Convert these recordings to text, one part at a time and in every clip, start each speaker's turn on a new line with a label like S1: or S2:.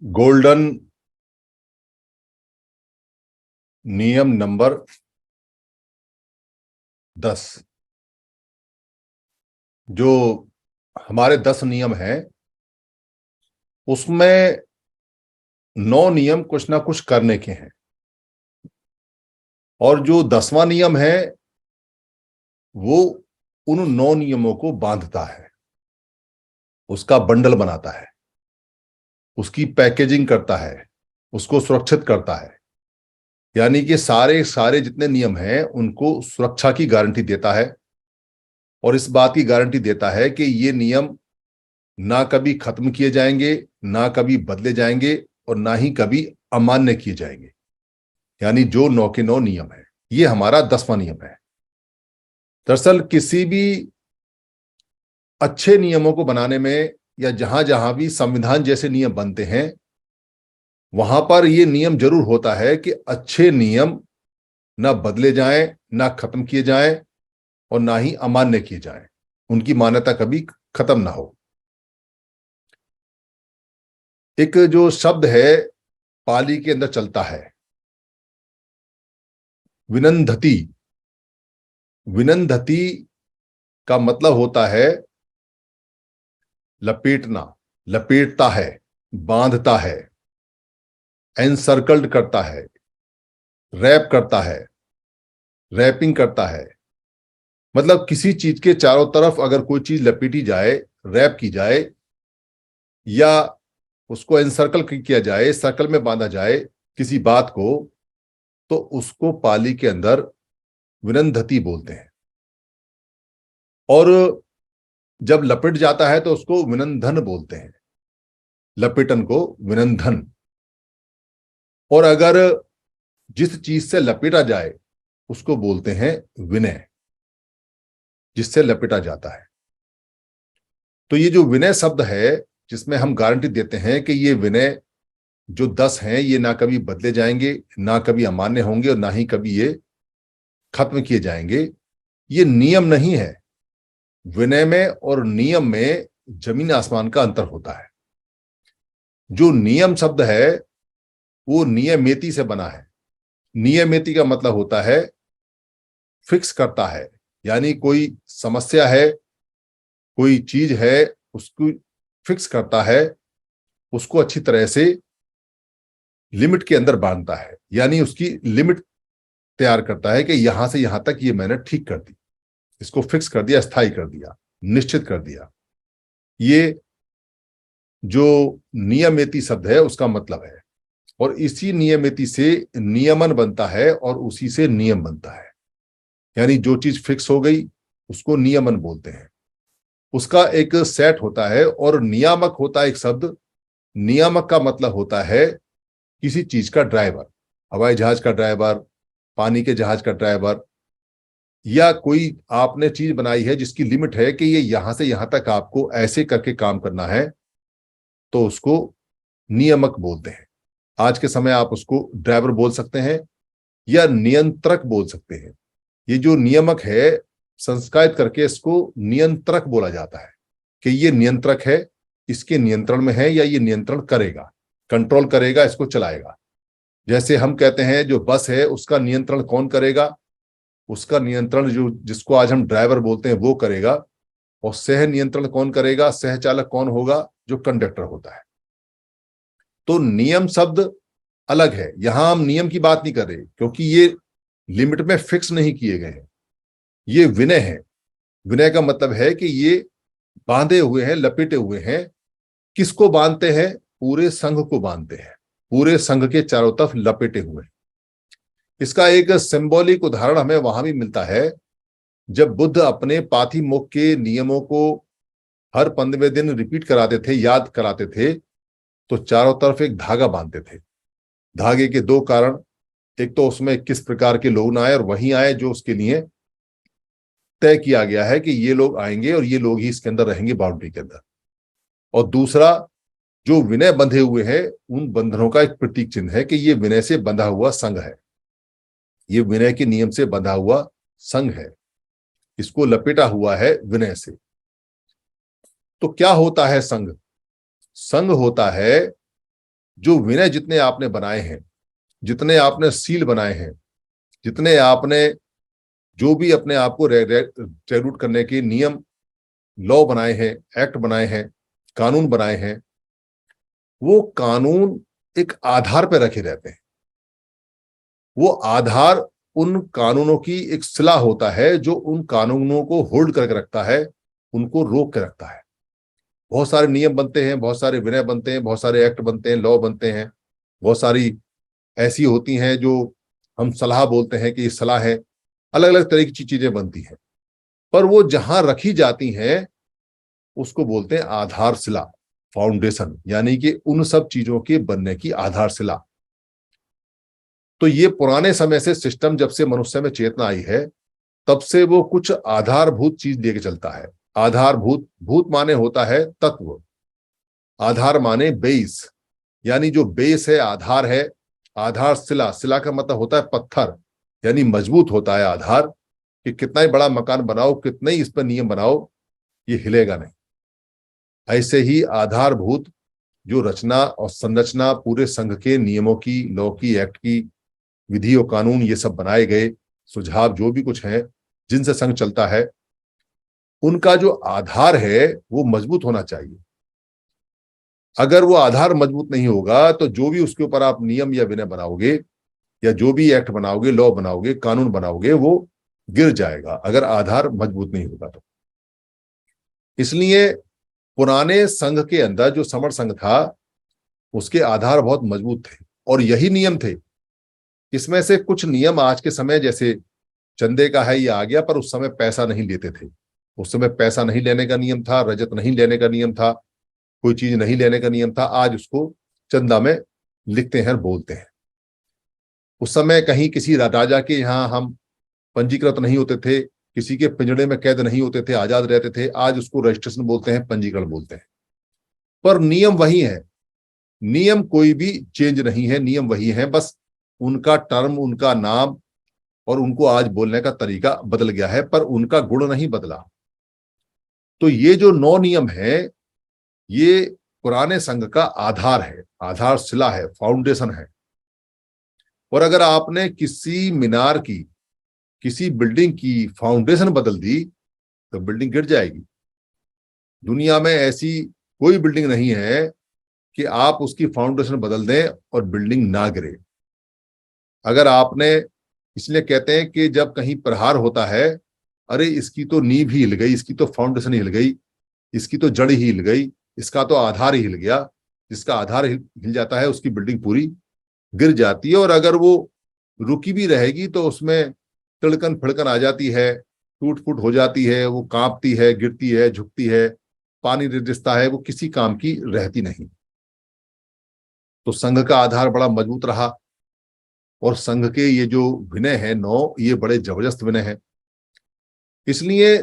S1: Golden नियम number 10। जो हमारे 10 नियम हैं उसमें 9 नियम कुछ ना कुछ करने के हैं, और जो 10वां नियम है वो उन 9 नियमों को बांधता है, उसका बंडल बनाता है, उसकी पैकेजिंग करता है, उसको सुरक्षित करता है। यानी कि सारे सारे जितने नियम हैं उनको सुरक्षा की गारंटी देता है, और इस बात की गारंटी देता है कि ये नियम ना कभी खत्म किए जाएंगे, ना कभी बदले जाएंगे, और ना ही कभी अमान्य किए जाएंगे। यानी जो 9 के 9 नियम है, ये हमारा 10वां नियम है। दरअसल किसी भी अच्छे नियमों को बनाने में, या जहां जहां भी संविधान जैसे नियम बनते हैं, वहां पर यह नियम जरूर होता है कि अच्छे नियम ना बदले जाएं, ना खत्म किए जाएं, और ना ही अमान्य किए जाएं, उनकी मान्यता कभी खत्म ना हो। एक जो शब्द है पाली के अंदर चलता है, विनंधति। विनंधति का मतलब होता है लपेटना, लपेटता है, बांधता है, एनसर्कल्ड करता है, रैप करता है, रैपिंग करता है। मतलब किसी चीज के चारों तरफ अगर कोई चीज लपेटी जाए, रैप की जाए, या उसको एनसर्कल किया जाए, सर्कल में बांधा जाए किसी बात को, तो उसको पाली के अंदर विनंधति बोलते हैं। और जब लपेट जाता है तो उसको विनंधन बोलते हैं, लपेटन को विनंधन। और अगर जिस चीज से लपेटा जाए उसको बोलते हैं विनय, जिससे लपेटा जाता है। तो ये जो विनय शब्द है, जिसमें हम गारंटी देते हैं कि ये विनय जो 10 हैं ये ना कभी बदले जाएंगे, ना कभी अमान्य होंगे, और ना ही कभी ये खत्म किए जाएंगे। ये नियम नहीं है। विनय में और नियम में जमीन आसमान का अंतर होता है। जो नियम शब्द है वो नियमेति से बना है। नियमेति का मतलब होता है फिक्स करता है। यानी कोई समस्या है, कोई चीज है, उसको फिक्स करता है, उसको अच्छी तरह से लिमिट के अंदर बांधता है। यानी उसकी लिमिट तैयार करता है कि यहां से यहां तक ये मैंने ठीक कर दी, इसको फिक्स कर दिया, स्थायी कर दिया, निश्चित कर दिया। ये जो नियमेति शब्द है उसका मतलब है। और इसी नियमेति से नियमन बनता है, और उसी से नियम बनता है। यानी जो चीज फिक्स हो गई उसको नियमन बोलते हैं। उसका एक सेट होता है। और नियामक होता है एक शब्द। नियामक का मतलब होता है किसी चीज का ड्राइवर, हवाई जहाज का ड्राइवर, पानी के जहाज का ड्राइवर, या कोई आपने चीज बनाई है जिसकी लिमिट है कि ये यहां से यहां तक आपको ऐसे करके काम करना है, तो उसको नियमक बोलते हैं। आज के समय आप उसको ड्राइवर बोल सकते हैं या नियंत्रक बोल सकते हैं। ये जो नियमक है, संस्कारित करके इसको नियंत्रक बोला जाता है कि ये नियंत्रक है, इसके नियंत्रण में है, या ये नियंत्रण करेगा, कंट्रोल करेगा, इसको चलाएगा। जैसे हम कहते हैं जो बस है उसका नियंत्रण कौन करेगा, उसका नियंत्रण जो जिसको आज हम ड्राइवर बोलते हैं वो करेगा। और सह नियंत्रण कौन करेगा, सह चालक कौन होगा, जो कंडक्टर होता है। तो नियम शब्द अलग है। यहां हम नियम की बात नहीं कर रहे, क्योंकि ये लिमिट में फिक्स नहीं किए गए हैं। ये विनय है। विनय का मतलब है कि ये बांधे हुए हैं, लपेटे हुए हैं। किसको बांधते हैं? पूरे संघ को बांधते हैं, पूरे संघ के चारों तरफ लपेटे हुए। इसका एक सिंबॉलिक उदाहरण हमें वहां भी मिलता है, जब बुद्ध अपने पाथिमोक्ष के नियमों को हर 15वें दिन रिपीट कराते थे, याद कराते थे, तो चारों तरफ एक धागा बांधते थे। धागे के दो कारण, एक तो उसमें किस प्रकार के लोग ना आए, और वहीं आए जो उसके लिए तय किया गया है कि ये लोग आएंगे और ये लोग ही इसके अंदर रहेंगे, बाउंड्री के अंदर। और दूसरा, जो विनय बंधे हुए हैं, उन बंधनों का एक प्रतीक चिन्ह है कि ये विनय से बंधा हुआ संघ है, ये विनय के नियम से बंधा हुआ संघ है, इसको लपेटा हुआ है विनय से। तो क्या होता है संघ? संघ होता है जो विनय जितने आपने बनाए हैं, जितने आपने सील बनाए हैं, जितने आपने जो भी अपने आप को रेगुलेट करने के नियम, लॉ बनाए हैं, एक्ट बनाए हैं, कानून बनाए हैं, वो कानून एक आधार पर रखे रहते हैं। वो आधार उन कानूनों की एक सिला होता है जो उन कानूनों को होल्ड करके रखता है, उनको रोक के रखता है। बहुत सारे नियम बनते हैं, बहुत सारे विनय बनते हैं, बहुत सारे एक्ट बनते हैं, लॉ बनते हैं, बहुत सारी ऐसी होती हैं जो हम सलाह बोलते हैं कि ये सलाह है, अलग अलग तरह की चीजें बनती हैं। पर वो जहां रखी जाती हैं उसको बोलते हैं आधारशिला, फाउंडेशन, यानी कि उन सब चीजों के बनने की आधारशिला। तो ये पुराने समय से सिस्टम, जब से मनुष्य में चेतना आई है तब से वो कुछ आधारभूत चीज लेके चलता है। आधारभूत, भूत माने होता है तत्व, आधार माने बेस, यानी जो बेस है, आधार है। आधारशिला, शिला का मतलब होता है पत्थर, यानी मजबूत होता है आधार, कि कितना ही बड़ा मकान बनाओ, कितने ही इस पर नियम बनाओ, ये हिलेगा नहीं। ऐसे ही आधारभूत जो रचना और संरचना पूरे संघ के नियमों की, लॉ की, एक्ट की, विधि और कानून, ये सब बनाए गए सुझाव जो भी कुछ है जिनसे संघ चलता है, उनका जो आधार है वो मजबूत होना चाहिए। अगर वो आधार मजबूत नहीं होगा तो जो भी उसके ऊपर आप नियम या विनय बनाओगे, या जो भी एक्ट बनाओगे, लॉ बनाओगे, कानून बनाओगे, वो गिर जाएगा अगर आधार मजबूत नहीं होगा तो। इसलिए पुराने संघ के अंदर जो समर संघ था उसके आधार बहुत मजबूत थे और यही नियम थे। इसमें से कुछ नियम आज के समय, जैसे चंदे का है, ये आ गया, पर उस समय पैसा नहीं लेते थे। उस समय पैसा नहीं लेने का नियम था, रजत नहीं लेने का नियम था, कोई चीज नहीं लेने का नियम था। आज उसको चंदा में लिखते हैं और बोलते हैं। उस समय कहीं किसी राजा के यहाँ हम पंजीकृत नहीं होते थे, किसी के पिंजड़े में कैद नहीं होते थे, आजाद रहते थे। आज उसको रजिस्ट्रेशन बोलते हैं, पंजीकरण बोलते हैं, पर नियम वही है। नियम कोई भी चेंज नहीं है, नियम वही है, बस उनका टर्म, उनका नाम और उनको आज बोलने का तरीका बदल गया है, पर उनका गुण नहीं बदला। तो ये जो 9 नियम है, ये पुराने संघ का आधार है, आधारशिला है, फाउंडेशन है। और अगर आपने किसी मीनार की, किसी बिल्डिंग की फाउंडेशन बदल दी तो बिल्डिंग गिर जाएगी। दुनिया में ऐसी कोई बिल्डिंग नहीं है कि आप उसकी फाउंडेशन बदल दें और बिल्डिंग ना गिरे। अगर आपने, इसलिए कहते हैं कि जब कहीं प्रहार होता है, अरे इसकी तो नींव ही हिल गई, इसकी तो फाउंडेशन ही हिल गई, इसकी तो जड़ ही हिल गई, इसका तो आधार ही हिल गया। जिसका आधार हिल जाता है उसकी बिल्डिंग पूरी गिर जाती है। और अगर वो रुकी भी रहेगी तो उसमें तिड़कन फिड़कन आ जाती है, टूट फूट हो जाती है, वो कांपती है, गिरती है, झुकती है, पानी रिसता है, वो किसी काम की रहती नहीं। तो संघ का आधार बड़ा मजबूत रहा और संघ के ये जो विनय है 9, ये बड़े जबरदस्त विनय है। इसलिए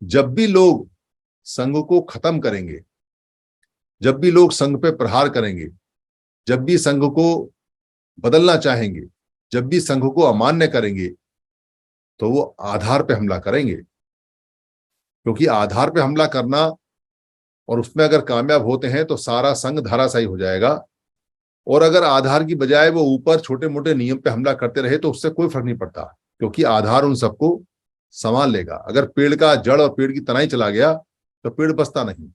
S1: जब भी लोग संघ को खत्म करेंगे, जब भी लोग संघ पे प्रहार करेंगे, जब भी संघ को बदलना चाहेंगे, जब भी संघ को अमान्य करेंगे, तो वो आधार पे हमला करेंगे। क्योंकि आधार पे हमला करना, और उसमें अगर कामयाब होते हैं तो सारा संघ धराशायी हो जाएगा। और अगर आधार की बजाय वो ऊपर छोटे मोटे नियम पे हमला करते रहे तो उससे कोई फर्क नहीं पड़ता, क्योंकि आधार उन सबको संभाल लेगा। अगर पेड़ का जड़ और पेड़ की तनाई चला गया तो पेड़ बचता नहीं,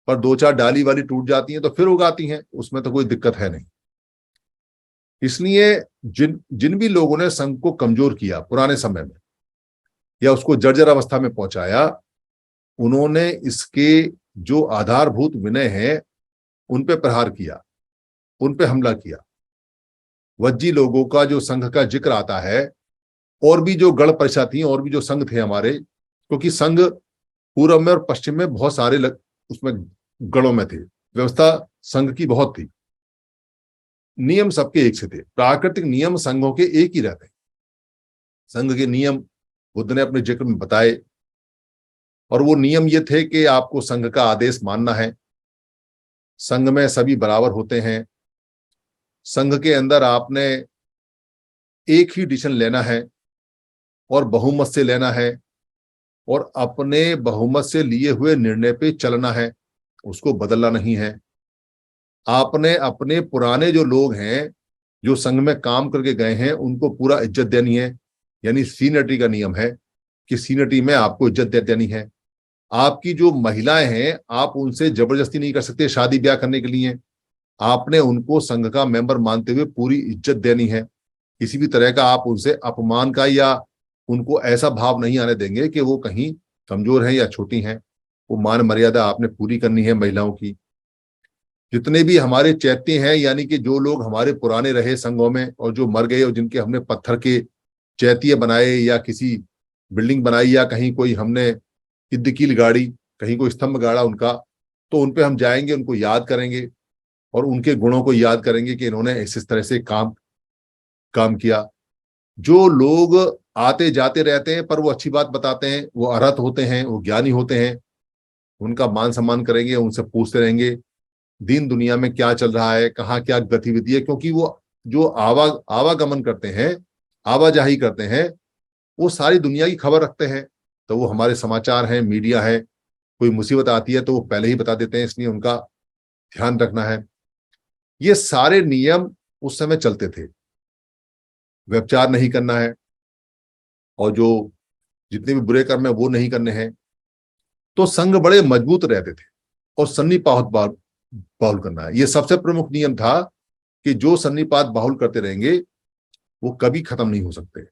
S1: पर 2-4 डाली वाली टूट जाती हैं तो फिर उगाती हैं, उसमें तो कोई दिक्कत है नहीं। इसलिए जिन जिन भी लोगों ने संघ को कमजोर किया पुराने समय में, या उसको जर्जर अवस्था में पहुंचाया, उन्होंने इसके जो आधारभूत विनय हैं उन पे प्रहार किया, उन पे हमला किया। वज्जी लोगों का जो संघ का जिक्र आता है, और भी जो गढ़ परिषद थी, और भी जो संघ थे हमारे, क्योंकि संघ पूर्व में और पश्चिम में बहुत सारे उसमें गढ़ों में थे, व्यवस्था संघ की बहुत थी, नियम सबके एक से थे। प्राकृतिक नियम संघों के एक ही रहते हैं। संघ के नियम बुद्ध ने अपने जिक्र में बताए, और वो नियम ये थे कि आपको संघ का आदेश मानना है, संघ में सभी बराबर होते हैं, संघ के अंदर आपने एक ही डिसीजन लेना है और बहुमत से लेना है, और अपने बहुमत से लिए हुए निर्णय पे चलना है, उसको बदलना नहीं है। आपने अपने पुराने जो लोग हैं, जो संघ में काम करके गए हैं, उनको पूरा इज्जत देनी है। यानी सीनियरिटी का नियम है कि सीनियरिटी में आपको इज्जत देनी है। आपकी जो महिलाएं हैं, आप उनसे जबरदस्ती नहीं कर सकते शादी ब्याह करने के लिए। आपने उनको संघ का मेंबर मानते हुए पूरी इज्जत देनी है। किसी भी तरह का आप उनसे अपमान का या उनको ऐसा भाव नहीं आने देंगे कि वो कहीं कमजोर हैं या छोटी हैं। वो मान मर्यादा आपने पूरी करनी है महिलाओं की। जितने भी हमारे चैत्य हैं, यानी कि जो लोग हमारे पुराने रहे संघों में और जो मर गए और जिनके हमने पत्थर के चैत्य बनाए या किसी बिल्डिंग बनाई या कहीं कोई हमने इद्दकील गाड़ी, कहीं कोई स्तंभ गाड़ा उनका, तो उन पे हम जाएंगे, उनको याद करेंगे और उनके गुणों को याद करेंगे कि इन्होंने इस तरह से काम काम किया। जो लोग आते जाते रहते हैं पर वो अच्छी बात बताते हैं, वो अरहत होते हैं, वो ज्ञानी होते हैं, उनका मान सम्मान करेंगे, उनसे पूछते रहेंगे दीन दुनिया में क्या चल रहा है, कहाँ क्या गतिविधि है। क्योंकि वो जो आवागमन करते हैं, आवाजाही करते हैं, वो सारी दुनिया की खबर रखते हैं। तो वो हमारे समाचार हैं, मीडिया है, कोई मुसीबत आती है तो वो पहले ही बता देते हैं, इसलिए उनका ध्यान रखना है। ये सारे नियम उस समय चलते थे। व्यभिचार नहीं करना है और जो जितने भी बुरे कर्म है वो नहीं करने हैं। तो संघ बड़े मजबूत रहते थे। और सन्निपात बाहुल करना है, ये सबसे प्रमुख नियम था कि जो सन्निपात बाहुल करते रहेंगे वो कभी खत्म नहीं हो सकते।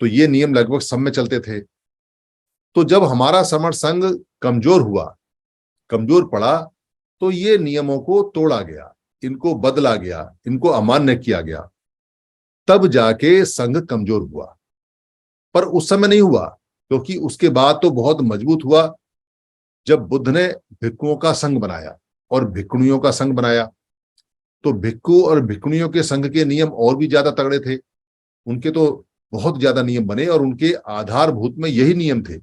S1: तो ये नियम लगभग सब में चलते थे। तो जब हमारा समर संघ कमजोर हुआ, कमजोर पड़ा, तो ये नियमों को तोड़ा गया, इनको बदला गया, इनको अमान्य किया गया। तब जाके संघ कमजोर हुआ। पर उस समय नहीं हुआ, क्योंकि उसके बाद तो बहुत मजबूत हुआ जब बुद्ध ने भिक्षुओं का संघ बनाया और भिक्षुणियों का संघ बनाया। तो भिक्षु और भिक्षुणियों के संघ के नियम और भी ज्यादा तगड़े थे। उनके तो बहुत ज्यादा नियम बने और उनके आधारभूत में यही नियम थे।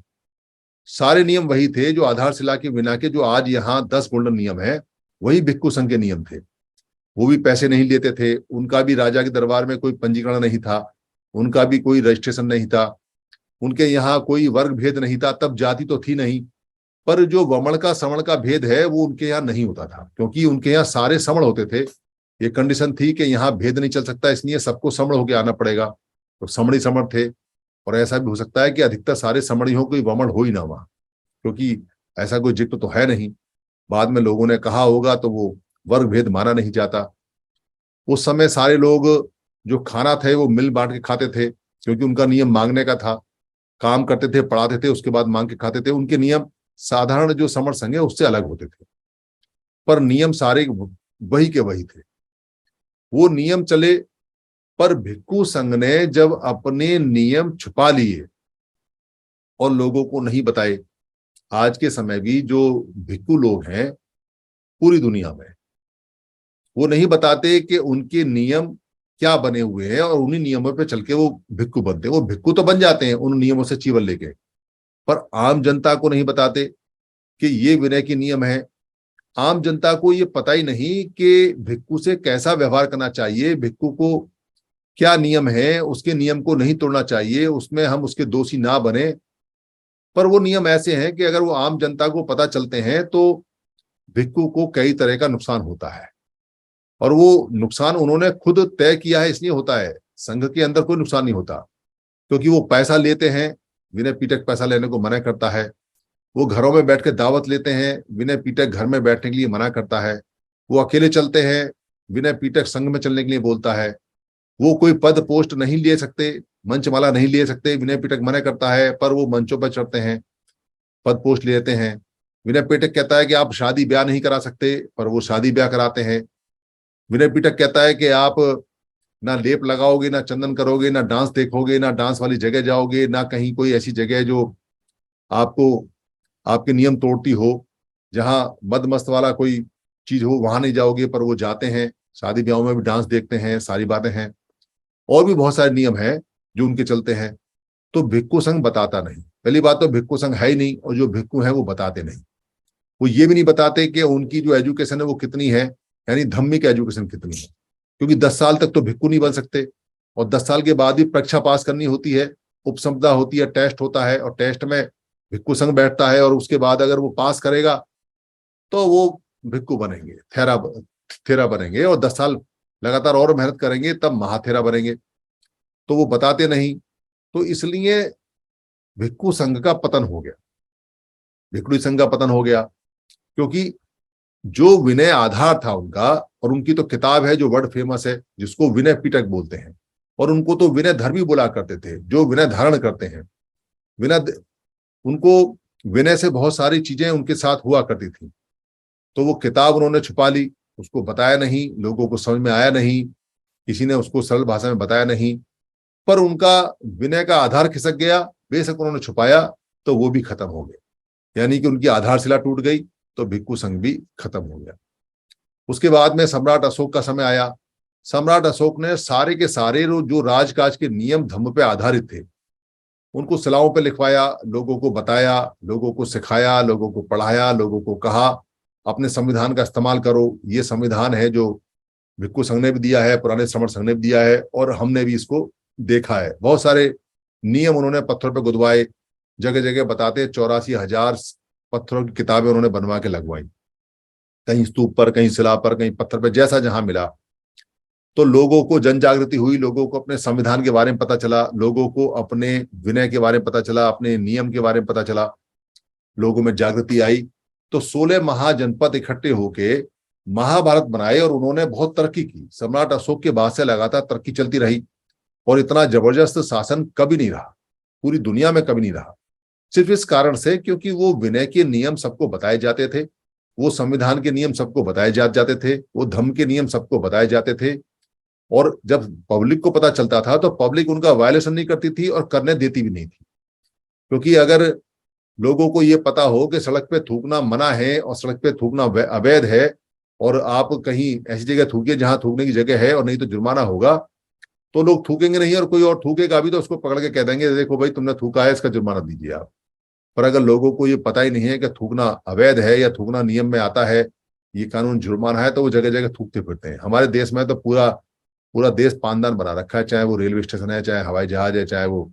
S1: सारे नियम वही थे जो आधारशिला के बिना के, जो आज यहाँ 10 गोल्डन नियम है, वही भिक्षु संघ के नियम थे। वो भी पैसे नहीं लेते थे, उनका भी राजा के दरबार में कोई पंजीकरण नहीं था, उनका भी कोई रजिस्ट्रेशन नहीं था, उनके यहाँ कोई वर्ग भेद नहीं था। तब जाति तो थी नहीं, पर जो वमन का सवर्ण का भेद है वो उनके यहाँ नहीं होता था, क्योंकि उनके यहाँ सारे सवर्ण होते थे। ये कंडीशन थी कि यहाँ भेद नहीं चल सकता, इसलिए सबको सवर्ण होके आना पड़ेगा। तो समणी समण थे। और ऐसा भी हो सकता है कि अधिकतर सारे समणी हो, कोई वमन हो ही ना वहां, क्योंकि ऐसा कोई जिक्र तो है नहीं। बाद में लोगों ने कहा होगा तो वो वर्ग भेद माना नहीं जाता। उस समय सारे लोग जो खाना थे वो मिल बांट के खाते थे, क्योंकि उनका नियम मांगने का था। काम करते थे, पढ़ाते थे, उसके बाद मांग के खाते थे। उनके नियम साधारण जो समर संघ है उससे अलग होते थे, पर नियम सारे वही के वही थे। वो नियम चले। पर भिक्षु संघ ने जब अपने नियम छुपा लिए और लोगों को नहीं बताए, आज के समय भी जो भिक्षु लोग हैं पूरी दुनिया में, वो नहीं बताते कि उनके नियम क्या बने हुए हैं और उन्हीं नियमों पे चल के वो भिक्षु बनते हैं। वो भिक्षु तो बन जाते हैं उन नियमों से चीवल लेके, पर आम जनता को नहीं बताते कि ये विनय के नियम है। आम जनता को ये पता ही नहीं कि भिक्षु से कैसा व्यवहार करना चाहिए, भिक्षु को क्या नियम है, उसके नियम को नहीं तोड़ना चाहिए, उसमें हम उसके दोषी ना बने। पर वो नियम ऐसे हैं कि अगर वो आम जनता को पता चलते हैं तो भिक्षु को कई तरह का नुकसान होता है। और वो नुकसान उन्होंने खुद तय किया है, इसलिए होता है। संघ के अंदर कोई नुकसान नहीं होता, क्योंकि वो पैसा लेते हैं, विनय पीटक पैसा लेने को मना करता है। वो घरों में बैठ के दावत लेते हैं, विनय पीटक घर में बैठने के लिए मना करता है। वो अकेले चलते हैं, विनय पीटक संघ में चलने के लिए बोलता है। वो कोई पद पोस्ट नहीं ले सकते, मंचमाला नहीं ले सकते, विनय पीटक मना करता है, पर वो मंचों पर चढ़ते हैं, पद पोस्ट लेते हैं। विनय पीटक कहता है कि आप शादी ब्याह नहीं करा सकते, पर वो शादी ब्याह कराते हैं। विनय पीटक कहता है कि आप ना लेप लगाओगे, ना चंदन करोगे, ना डांस देखोगे, ना डांस वाली जगह जाओगे, ना कहीं कोई ऐसी जगह जो आपको आपके नियम तोड़ती हो, जहां मद मस्त वाला कोई चीज हो, वहां नहीं जाओगे। पर वो जाते हैं, शादी ब्याहों में भी डांस देखते हैं, सारी बातें हैं। और भी बहुत सारे नियम हैं जो उनके चलते हैं। तो भिक्षु संघ बताता नहीं। पहली बात तो भिक्षु संघ है ही नहीं, और जो भिक्षु है वो बताते नहीं। वो ये भी नहीं बताते कि उनकी जो एजुकेशन है वो कितनी है, यानी धम्मिक एजुकेशन कितनी है। क्योंकि 10 साल तक तो भिक्षु नहीं बन सकते, और 10 साल के बाद ही परीक्षा पास करनी होती है, उपसंपदा होती है, टेस्ट होता है, और टेस्ट में भिक्षु संघ बैठता है, और उसके बाद अगर वो पास करेगा तो वो भिक्खु बनेंगे, थेरा बनेंगे, और 10 साल लगातार और मेहनत करेंगे तब महाथेरा बनेंगे। तो वो बताते नहीं, तो इसलिए भिक्खु संघ का पतन हो गया, भिक्षुणी संघ का पतन हो गया, क्योंकि जो विनय आधार था उनका, और उनकी तो किताब है जो वर्ल्ड फेमस है, जिसको विनय पिटक बोलते हैं, और उनको तो विनय धर्मी बोला करते थे, जो विनय धारण करते हैं। विनय, उनको विनय से बहुत सारी चीजें उनके साथ हुआ करती थी। तो वो किताब उन्होंने छुपा ली, उसको बताया नहीं, लोगों को समझ में आया नहीं, किसी ने उसको सरल भाषा में बताया नहीं, पर उनका विनय का आधार खिसक गया। बेशक उन्होंने छुपाया तो वो भी खत्म हो गया, यानी कि उनकी आधारशिला टूट गई, तो भिक्खु संघ भी खत्म हो गया। उसके बाद में सम्राट अशोक का समय आया। सम्राट अशोक ने सारे के सारे जो राजकाज के नियम धम्म पे आधारित थे, उनको शिलाओं पे लिखवाया, लोगों को बताया, लोगों को सिखाया, लोगों को पढ़ाया, लोगों को कहा अपने संविधान का इस्तेमाल करो, ये संविधान है जो भिक्खु संघ ने भी दिया है, पुराने श्रमण संघ ने भी दिया है, और हमने भी इसको देखा है। बहुत सारे नियम उन्होंने पत्थर पे गुदवाए, जगह जगह बताते 84,000 पत्थरों की किताबें उन्होंने बनवा के लगवाई, कहीं स्तूप पर, कहीं शिला पर, कहीं पत्थर पर, जैसा जहां मिला। तो लोगों को जन जागृति हुई, लोगों को अपने संविधान के बारे में पता चला, लोगों को अपने विनय के बारे में पता चला, अपने नियम के बारे में पता चला, लोगों में जागृति आई। तो 16 महाजनपद इकट्ठे होके महाभारत बनाए, और उन्होंने बहुत तरक्की की। सम्राट अशोक के बाद से लगातार तरक्की चलती रही, और इतना जबरदस्त शासन कभी नहीं रहा, पूरी दुनिया में कभी नहीं रहा, सिर्फ इस कारण से क्योंकि वो विनय के नियम सबको बताए जाते थे, वो संविधान के नियम सबको बताए जाते थे, वो धम्म के नियम सबको बताए जाते थे। और जब पब्लिक को पता चलता था तो पब्लिक उनका वायलेशन नहीं करती थी और करने देती भी नहीं थी। क्योंकि अगर लोगों को ये पता हो कि सड़क पे थूकना मना है और सड़क पे थूकना अवैध है, और आप कहीं ऐसी जगह थूकिए जहां थूकने की जगह है और नहीं तो जुर्माना होगा, तो लोग थूकेंगे नहीं, और कोई और थूकेगा भी तो उसको पकड़ के कह देंगे देखो भाई तुमने थूका है, इसका जुर्माना दीजिए आप। पर अगर लोगों को ये पता ही नहीं है कि थूकना अवैध है या थूकना नियम में आता है, ये कानून जुर्माना है, तो वो जगह जगह थूकते फिरते हैं। हमारे देश में तो पूरा पूरा देश पानदान बना रखा है, चाहे वो रेलवे स्टेशन है, चाहे हवाई जहाज है, चाहे वो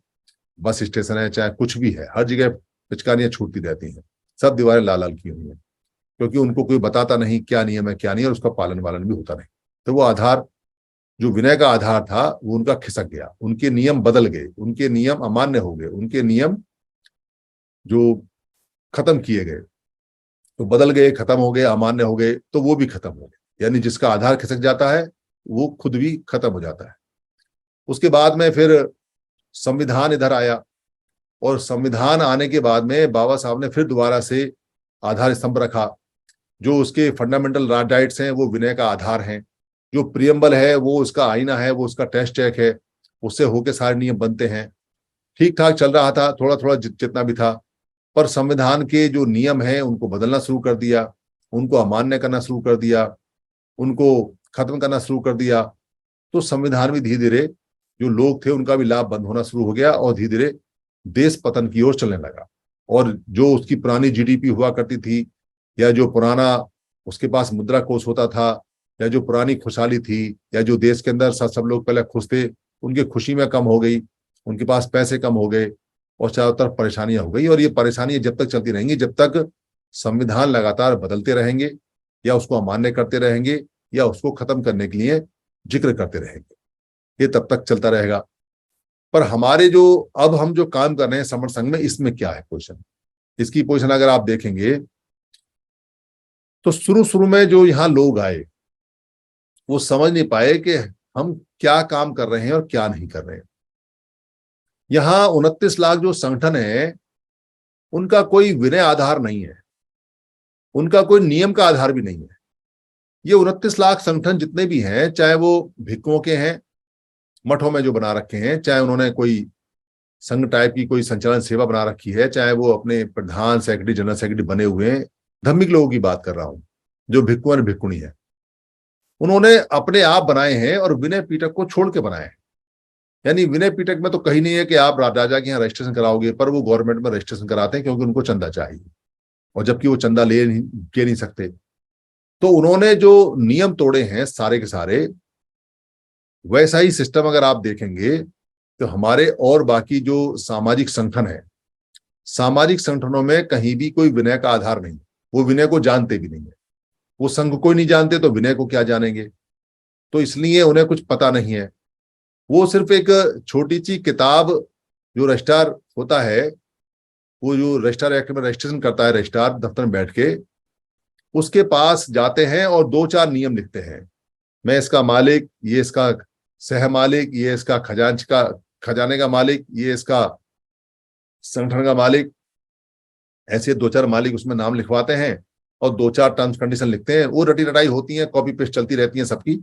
S1: बस स्टेशन है, चाहे कुछ भी है, हर जगह पिचकारियां छूटती रहती हैं, सब दीवारें लाल लाल की हुई हैं, क्योंकि उनको कोई बताता नहीं क्या नियम है क्या नहीं, और उसका पालन वालन भी होता नहीं। तो वो आधार, जो विनय का आधार था, वो उनका खिसक गया, उनके नियम बदल गए, उनके नियम अमान्य हो गए, उनके नियम जो खत्म किए गए तो बदल गए, खत्म हो गए, अमान्य हो गए, तो वो भी खत्म हो गए। यानी जिसका आधार खिसक जाता है वो खुद भी खत्म हो जाता है। उसके बाद में फिर संविधान इधर आया, और संविधान आने के बाद में बाबा साहब ने फिर दोबारा से आधार स्तंभ रखा। जो उसके फंडामेंटल राइट्स हैं वो विनय का आधार हैं, जो प्रियम्बल है वो उसका आईना है, वो उसका टेस्ट चेक है, उससे होके सारे नियम बनते हैं। ठीक ठाक चल रहा था, थोड़ा थोड़ा जितना भी था, पर संविधान के जो नियम हैं उनको बदलना शुरू कर दिया, उनको अमान्य करना शुरू कर दिया, उनको खत्म करना शुरू कर दिया। तो संविधान भी धीरे धीरे, जो लोग थे उनका भी लाभ बंद होना शुरू हो गया, और धीरे धीरे देश पतन की ओर चलने लगा। और जो उसकी पुरानी जीडीपी हुआ करती थी, या जो पुराना उसके पास मुद्रा कोष होता था, या जो पुरानी खुशहाली थी, या जो देश के अंदर सब लोग पहले खुश थे, उनकी खुशी में कम हो गई, उनके पास पैसे कम हो गए, और चारों तरफ परेशानियां हो गई। और ये परेशानियां जब तक चलती रहेंगी, जब तक संविधान लगातार बदलते रहेंगे, या उसको अमान्य करते रहेंगे, या उसको खत्म करने के लिए जिक्र करते रहेंगे, ये तब तक चलता रहेगा। पर हमारे जो अब हम जो काम कर रहे हैं समर संघ में, इसमें क्या है पोजीशन, इसकी पोजीशन अगर आप देखेंगे तो शुरू शुरू में जो यहाँ लोग आए वो समझ नहीं पाए कि हम क्या काम कर रहे हैं और क्या नहीं कर रहे हैं। यहाँ 29 लाख जो संगठन है उनका कोई विनय आधार नहीं है, उनका कोई नियम का आधार भी नहीं है। ये 29 लाख संगठन जितने भी हैं, चाहे वो भिक्खुओं के हैं, मठों में जो बना रखे हैं, चाहे उन्होंने कोई संघ टाइप की कोई संचालन सेवा बना रखी है, चाहे वो अपने प्रधान सेक्रेटरी जनरल सेक्रेटरी बने हुए हैं, धार्मिक लोगों की बात कर रहा हूं, जो भिक्खु और भिक्खुणी है, उन्होंने अपने आप बनाए हैं और विनय पीटक को छोड़ के बनाए हैं। यानी विनय पीटक में तो कहीं नहीं है कि आप राजा के यहाँ रजिस्ट्रेशन कराओगे, पर वो गवर्नमेंट में रजिस्ट्रेशन कराते हैं क्योंकि उनको चंदा चाहिए, और जबकि वो चंदा ले नहीं सकते। तो उन्होंने जो नियम तोड़े हैं सारे के सारे, वैसा ही सिस्टम अगर आप देखेंगे तो हमारे और बाकी जो सामाजिक संगठन है, सामाजिक संगठनों में कहीं भी कोई विनय का आधार नहीं, वो विनय को जानते भी नहीं है। वो संघ को ही नहीं जानते तो विनय को क्या जानेंगे। तो इसलिए उन्हें कुछ पता नहीं है। वो सिर्फ एक छोटी सी किताब, जो रजिस्ट्रार होता है, वो जो रजिस्ट्रार एक्ट में रजिस्ट्रेशन करता है, रजिस्ट्रार दफ्तर में बैठ के उसके पास जाते हैं और 2-4 नियम लिखते हैं। मैं इसका मालिक, ये इसका सह मालिक, ये इसका खजाने का मालिक, ये इसका संगठन का मालिक, ऐसे 2-4 मालिक उसमें नाम लिखवाते हैं और 2-4 टर्म्स कंडीशन लिखते हैं। वो रटी रटाई होती है, कॉपी पेस्ट चलती रहती है सबकी,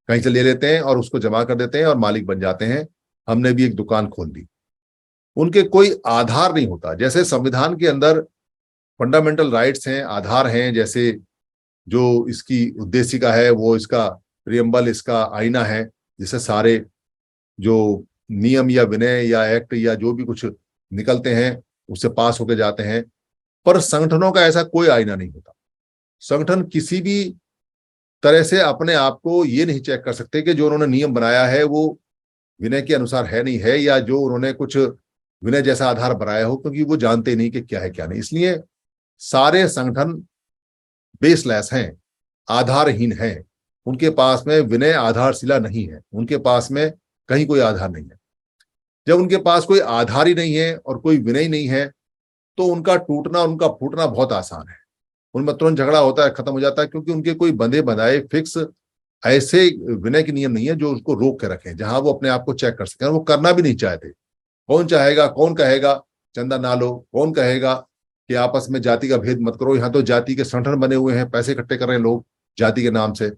S1: कहीं से ले लेते हैं और उसको जमा कर देते हैं और मालिक बन जाते हैं। हमने भी एक दुकान खोल दी। उनके कोई आधार नहीं होता। जैसे संविधान के अंदर फंडामेंटल राइट्स हैं, आधार हैं, जैसे जो इसकी उद्देशिका है वो इसका प्रियम्बल, इसका आईना है, जिससे सारे जो नियम या विनय या एक्ट या जो भी कुछ निकलते हैं उससे पास होके जाते हैं। पर संगठनों का ऐसा कोई आईना नहीं होता। संगठन किसी भी तरह से अपने आप को ये नहीं चेक कर सकते कि जो उन्होंने नियम बनाया है वो विनय के अनुसार है नहीं है, या जो उन्होंने कुछ विनय जैसा आधार बनाया हो, क्योंकि वो जानते नहीं कि क्या है क्या नहीं। इसलिए सारे संगठन बेसलेस हैं, आधारहीन हैं। उनके पास में विनय आधारशिला नहीं है, उनके पास में कहीं कोई आधार नहीं है। जब उनके पास कोई आधार ही नहीं है और कोई विनय नहीं है तो उनका टूटना, उनका फूटना बहुत आसान है। उनमें तुरंत झगड़ा होता है, खत्म हो जाता है, क्योंकि उनके कोई बंधे बंधाए फिक्स ऐसे विनय के नियम नहीं है जो उसको रोक के रखें, जहां वो अपने आप को चेक कर सकें। वो करना भी नहीं चाहते। कौन चाहेगा, कौन कहेगा चंदा ना लो, कौन कहेगा कि आपस में जाति का भेद मत करो। यहाँ तो जाति के संगठन बने हुए हैं, पैसे इकट्ठे कर रहे हैं लोग जाति के नाम से।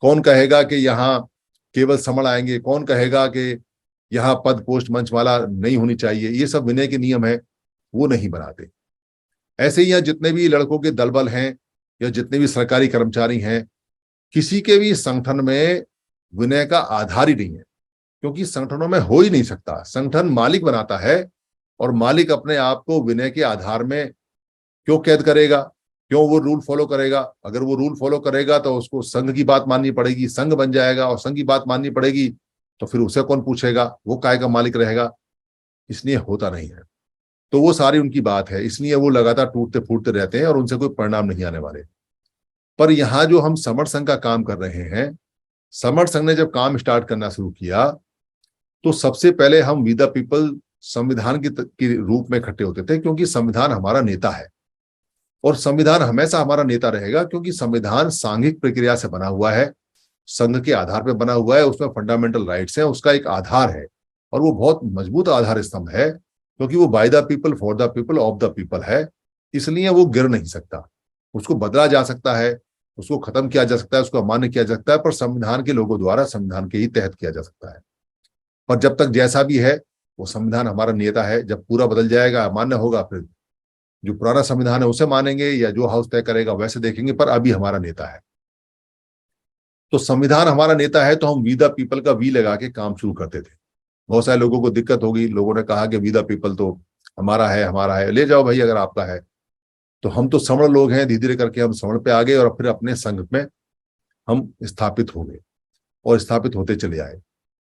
S1: कौन कहेगा कि यहाँ केवल समण आएंगे, कौन कहेगा कि यहाँ पद पोस्ट मंचमाला नहीं होनी चाहिए। ये सब विनय के नियम है, वो नहीं बनाते। ऐसे ही यहाँ जितने भी लड़कों के दल बल हैं या जितने भी सरकारी कर्मचारी हैं, किसी के भी संगठन में विनय का आधार ही नहीं है, क्योंकि संगठनों में हो ही नहीं सकता। संगठन मालिक बनाता है और मालिक अपने आप को विनय के आधार में क्यों कैद करेगा, क्यों वो रूल फॉलो करेगा। अगर वो रूल फॉलो करेगा तो उसको संघ की बात माननी पड़ेगी, संघ बन जाएगा, और संघ की बात माननी पड़ेगी तो फिर उसे कौन पूछेगा, वो काय का मालिक रहेगा। इसलिए होता नहीं है। तो वो सारी उनकी बात है, इसलिए वो लगातार टूटते फूटते रहते हैं और उनसे कोई परिणाम नहीं आने वाले। पर यहाँ जो हम समर्थ संघ का काम कर रहे हैं, समर्थ संघ ने जब काम स्टार्ट करना शुरू किया तो सबसे पहले हम वी द पीपल संविधान के रूप में इकट्ठे होते थे, क्योंकि संविधान हमारा नेता है और संविधान हमेशा हमारा नेता रहेगा, क्योंकि संविधान सांघिक प्रक्रिया से बना हुआ है, संघ के आधार पर बना हुआ है। उसमें फंडामेंटल राइट्स हैं, उसका एक आधार है और वो बहुत मजबूत आधार स्तंभ है, क्योंकि वो by the people, for the people, of the people है। इसलिए वो गिर नहीं सकता। उसको बदला जा सकता है, उसको खत्म किया जा सकता है, उसको अमान्य किया जा सकता है, पर संविधान के लोगों द्वारा संविधान के ही तहत किया जा सकता है। पर जब तक जैसा भी है वो संविधान हमारा नेता है। जब पूरा बदल जाएगा, अमान्य होगा, फिर जो पुराना संविधान है उसे मानेंगे या जो हाउस तय करेगा वैसे देखेंगे, पर अभी हमारा नेता है। तो संविधान हमारा नेता है तो हम वी द पीपल का वी लगा के काम शुरू करते थे। बहुत सारे लोगों को दिक्कत होगी, लोगों ने कहा कि वी द पीपल तो हमारा है, हमारा है, ले जाओ भाई अगर आपका है। तो हम तो समण लोग हैं, धीरे धीरे करके हम समण पे आ गए और फिर अपने संघ में हम स्थापित हो गए और स्थापित होते चले आए।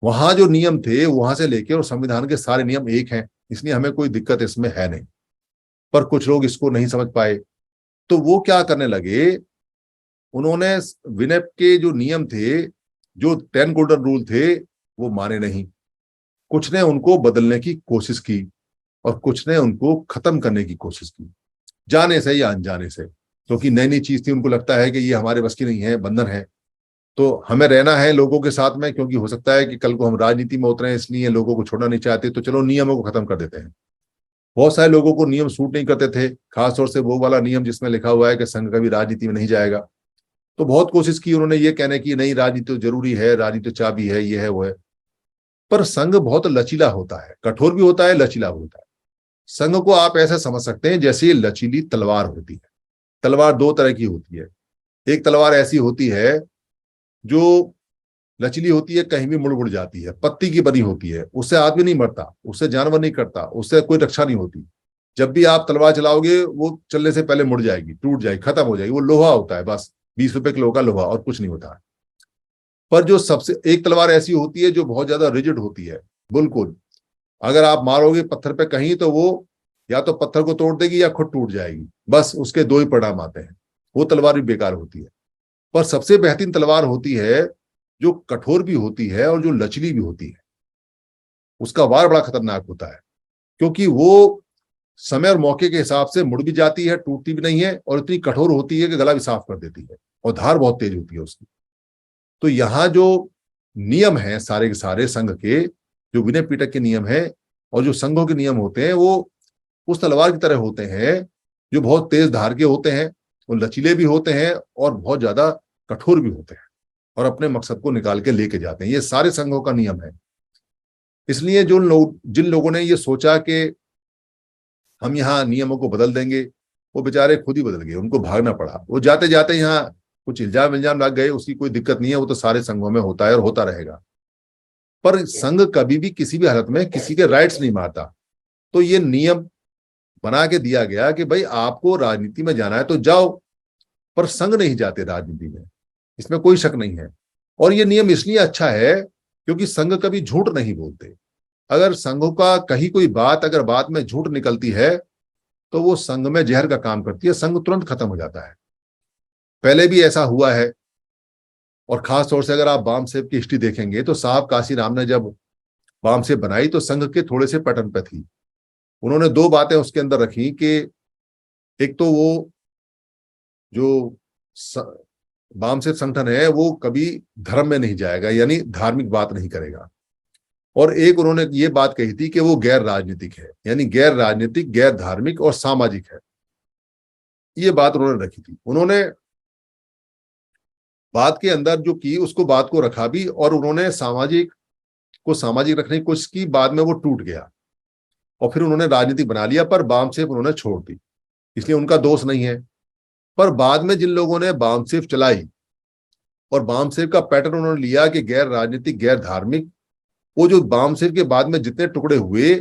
S1: वहां जो नियम थे वहां से लेके और संविधान के सारे नियम एक हैं, इसलिए हमें कोई दिक्कत इसमें है नहीं। पर कुछ लोग इसको नहीं समझ पाए, तो वो क्या करने लगे, उन्होंने विनय के जो नियम थे, जो 10 गोल्डन रूल थे, वो माने नहीं। कुछ ने उनको बदलने की कोशिश की और कुछ ने उनको खत्म करने की कोशिश की, जाने से या अनजाने से, क्योंकि नई नई चीज थी। उनको लगता है कि ये हमारे बस की नहीं है, बंधन है, तो हमें रहना है लोगों के साथ में, क्योंकि हो सकता है कि कल को हम राजनीति में उतरे, इसलिए लोगों को छोड़ना नहीं चाहते, तो चलो नियमों को खत्म कर देते हैं। बहुत सारे लोगों को नियम सूट नहीं करते थे, खासतौर से वो वाला नियम जिसमें लिखा हुआ है कि संघ कभी राजनीति में नहीं जाएगा। तो बहुत कोशिश की उन्होंने ये कहने की, नहीं राजनीति तो जरूरी है, राजनीति चाबी है, ये है वो है। पर संघ बहुत लचीला होता है, कठोर भी होता है, लचीला भी होता है। संघ को आप ऐसा समझ सकते हैं जैसे ये लचीली तलवार होती है। तलवार दो तरह की होती है। एक तलवार ऐसी होती है जो लचीली होती है, कहीं भी मुड़ मुड़ जाती है, पत्ती की बनी होती है, उससे आदमी नहीं मरता, उससे जानवर नहीं करता, उससे कोई रक्षा नहीं होती। जब भी आप तलवार चलाओगे वो चलने से पहले मुड़ जाएगी, टूट जाएगी, खत्म हो जाएगी। वो लोहा होता है, बस 20 रुपए किलो का लोहा, और कुछ नहीं होता है। पर जो सबसे एक तलवार ऐसी होती है जो बहुत ज्यादा रिजिड होती है, बिल्कुल अगर आप मारोगे पत्थर पे कहीं तो वो या तो पत्थर को तोड़ देगी या खुद टूट जाएगी। बस उसके दो ही परिणाम आते हैं। वो तलवार भी बेकार होती है। पर सबसे बेहतरीन तलवार होती है जो कठोर भी होती है और जो लचली भी होती है। उसका वार बड़ा खतरनाक होता है, क्योंकि वो समय और मौके के हिसाब से मुड़ भी जाती है, टूटती भी नहीं है, और इतनी कठोर होती है कि गला भी साफ कर देती है, और धार बहुत तेज होती है उसकी। तो यहाँ जो नियम है सारे के सारे संघ के, जो विनय पीटक के नियम है और जो संघों के नियम होते हैं, वो उस तलवार की तरह होते हैं जो बहुत तेज धार के होते हैं, वो लचीले भी होते हैं और बहुत ज्यादा कठोर भी होते हैं, और अपने मकसद को निकाल के लेके जाते हैं। ये सारे संघों का नियम है। इसलिए जिन लोगों ने ये सोचा कि हम यहाँ नियमों को बदल देंगे, वो बेचारे खुद ही बदल गए, उनको भागना पड़ा। वो जाते जाते यहाँ कुछ इल्जाम लग गए, उसकी कोई दिक्कत नहीं है, वो तो सारे संघों में होता है और होता रहेगा। पर संघ कभी भी किसी भी हालत में किसी के राइट्स नहीं मारता। तो ये नियम बना के दिया गया कि भाई आपको राजनीति में जाना है तो जाओ, पर संघ नहीं जाते राजनीति में, इसमें कोई शक नहीं है। और ये नियम इसलिए अच्छा है क्योंकि संघ कभी झूठ नहीं बोलते। अगर संघों का कहीं कोई बात अगर बात में झूठ निकलती है तो वो संघ में जहर का काम करती है, संघ तुरंत खत्म हो जाता है। पहले भी ऐसा हुआ है। और खास तौर से अगर आप बामसेब की हिस्ट्री देखेंगे तो साहब काशीराम ने जब बामसेब बनाई तो संघ के थोड़े से पैटर्न पे थी। उन्होंने दो बातें उसके अंदर रखी कि एक तो वो जो बामसेब संगठन है वो कभी धर्म में नहीं जाएगा, यानी धार्मिक बात नहीं करेगा। और एक उन्होंने ये बात कही थी कि वो गैर राजनीतिक है, यानी गैर राजनीतिक, गैर धार्मिक और सामाजिक है। ये बात उन्होंने रखी थी। उन्होंने बात के अंदर जो की उसको बात को रखा भी, और उन्होंने सामाजिक को सामाजिक रखने की कोशिश की, बाद में वो टूट गया और फिर उन्होंने राजनीति बना लिया, पर बामसेब उन्होंने छोड़ दी, इसलिए उनका दोष नहीं है। पर बाद में जिन लोगों ने बामसेब चलाई और बामसेब का पैटर्न उन्होंने लिया कि गैर राजनीतिक, गैर धार्मिक, वो जो बामसेब के बाद में जितने टुकड़े हुए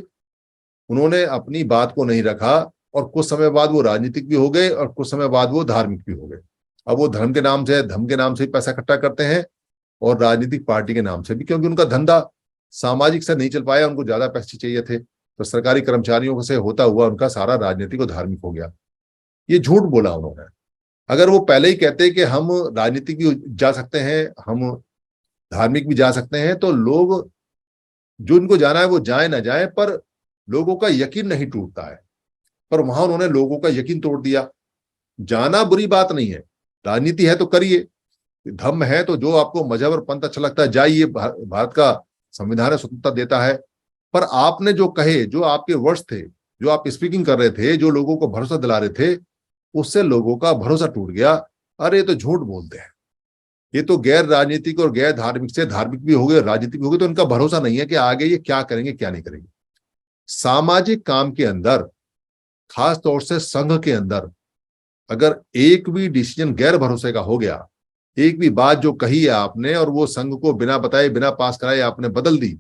S1: उन्होंने अपनी बात को नहीं रखा, और कुछ समय बाद वो राजनीतिक भी हो गए और कुछ समय बाद वो धार्मिक भी हो गए। अब वो धर्म के नाम से पैसा इकट्ठा करते हैं, और राजनीतिक पार्टी के नाम से भी, क्योंकि उनका धंधा सामाजिक से नहीं चल पाया, उनको ज्यादा पैसे चाहिए थे, तो सरकारी कर्मचारियों से होता हुआ उनका सारा राजनीतिक और धार्मिक हो गया। ये झूठ बोला उन्होंने। अगर वो पहले ही कहते कि हम राजनीतिक भी जा सकते हैं, हम धार्मिक भी जा सकते हैं, तो लोग जो इनको जाना है वो जाए ना जाए, पर लोगों का यकीन नहीं टूटता है। पर वहां उन्होंने लोगों का यकीन तोड़ दिया। जाना बुरी बात नहीं है, राजनीति है तो करिए, धर्म है तो जो आपको मजहब और पंथ अच्छा लगता है जाइए, भारत का संविधान स्वतंत्रता देता है। पर आपने जो कहे, जो आपके वर्ड्स थे, जो आप स्पीकिंग कर रहे थे, जो लोगों को भरोसा दिला रहे थे, उससे लोगों का भरोसा टूट गया। अरे ये तो झूठ बोलते हैं, ये तो गैर राजनीतिक और गैर धार्मिक से धार्मिक भी हो गए, राजनीतिक भी हो गए, तो इनका भरोसा नहीं है कि आगे ये क्या करेंगे क्या नहीं करेंगे। सामाजिक काम के अंदर, खास तौर से संघ के अंदर, अगर एक भी डिसीजन गैर भरोसे का हो गया, एक भी बात जो कही है आपने और वो संघ को बिना बताए, बिना पास कराए आपने बदल दी,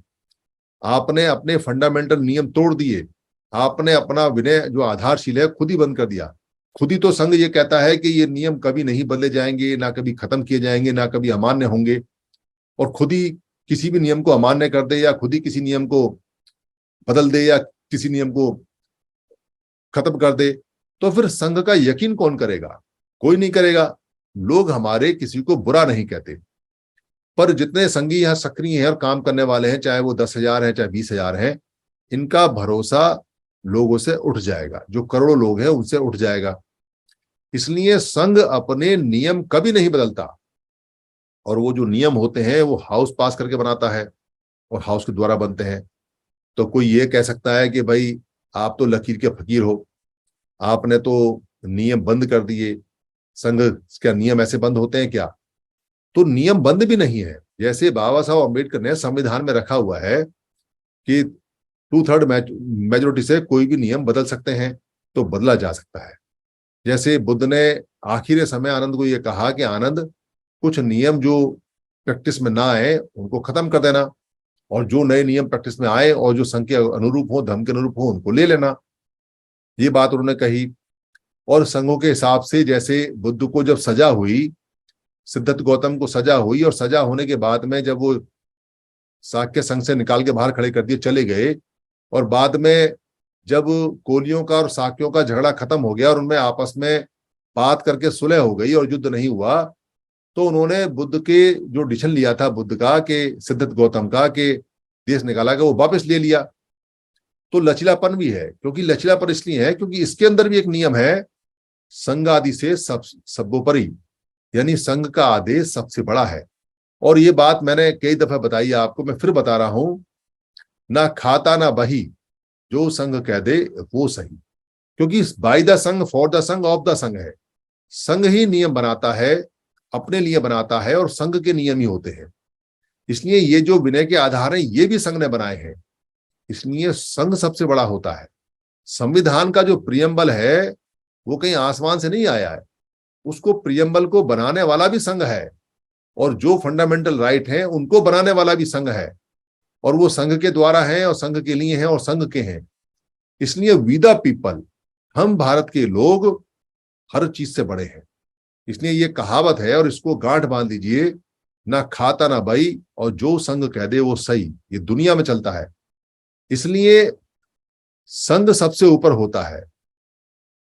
S1: आपने अपने फंडामेंटल नियम तोड़ दिए, आपने अपना विनय जो आधारशिल है खुद ही बंद कर दिया। खुद ही तो संघ ये कहता है कि ये नियम कभी नहीं बदले जाएंगे, ना कभी खत्म किए जाएंगे, ना कभी अमान्य होंगे, और खुद ही किसी भी नियम को अमान्य कर दे, या खुद ही किसी नियम को बदल दे, या किसी नियम को खत्म कर दे, तो फिर संघ का यकीन कौन करेगा? कोई नहीं करेगा। लोग हमारे किसी को बुरा नहीं कहते, पर जितने संघी यहाँ सक्रिय हैं और काम करने वाले हैं, चाहे वो 10,000 है चाहे 20,000 है, इनका भरोसा लोगों से उठ जाएगा, जो करोड़ों लोग हैं उनसे उठ जाएगा। इसलिए संघ अपने नियम कभी नहीं बदलता, और वो जो नियम होते हैं वो हाउस पास करके बनाता है और हाउस के द्वारा बनते हैं। तो कोई ये कह सकता है कि भाई आप तो लकीर के फकीर हो, आपने तो नियम बंद कर दिए, संघ क्या नियम ऐसे बंद होते हैं क्या? तो नियम बंद भी नहीं है। जैसे बाबा साहब अम्बेडकर ने संविधान में रखा हुआ है कि 2/3 मेजोरिटी से कोई भी नियम बदल सकते हैं, तो बदला जा सकता है। जैसे बुद्ध ने आखिरी समय आनंद को यह कहा कि आनंद, कुछ नियम जो प्रैक्टिस में ना आए उनको खत्म कर देना, और जो नए नियम प्रैक्टिस में आए और जो संघ के अनुरूप हो, धर्म के अनुरूप हो, उनको ले लेना। ये बात उन्होंने कही। और संघों के हिसाब से जैसे बुद्ध को जब सजा हुई, सिद्धार्थ गौतम को सजा हुई, और सजा होने के बाद में जब वो शाक्य संघ से निकाल के बाहर खड़े कर दिए, चले गए, और बाद में जब कोलियों का और शाक्यों का झगड़ा खत्म हो गया और उनमें आपस में बात करके सुलह हो गई और युद्ध नहीं हुआ, तो उन्होंने बुद्ध के जो डिसीजन लिया था बुद्ध का कि सिद्धार्थ गौतम का कि देश निकाला गया, वो वापस ले लिया। तो लचीलापन भी है, क्योंकि लचीलापन इसलिए है क्योंकि इसके अंदर भी एक नियम है, संघ आदि से सब सर्वोपरि, यानी संघ का आदेश सबसे बड़ा है। और ये बात मैंने कई दफा बताई है आपको, मैं फिर बता रहा हूं, ना खाता ना बही, जो संघ कह दे वो सही। क्योंकि बाय द संघ फॉर द संघ ऑफ द संघ है, संघ ही नियम बनाता है, अपने लिए बनाता है, और संघ के नियम ही होते हैं। इसलिए ये जो विनय के आधार हैं ये भी संघ ने बनाए हैं, इसलिए संघ सबसे बड़ा होता है। संविधान का जो प्रियम्बल है वो कहीं आसमान से नहीं आया है, उसको प्रियम्बल को बनाने वाला भी संघ है, और जो फंडामेंटल राइट हैं उनको बनाने वाला भी संघ है, और वो संघ के द्वारा है और संघ के लिए हैं और संघ के हैं। इसलिए वी द पीपल, हम भारत के लोग हर चीज से बड़े हैं। इसलिए ये कहावत है और इसको गांठ बांध दीजिए, ना खाता ना बई, और जो संघ कह दे वो सही, ये दुनिया में चलता है। इसलिए संघ सबसे ऊपर होता है,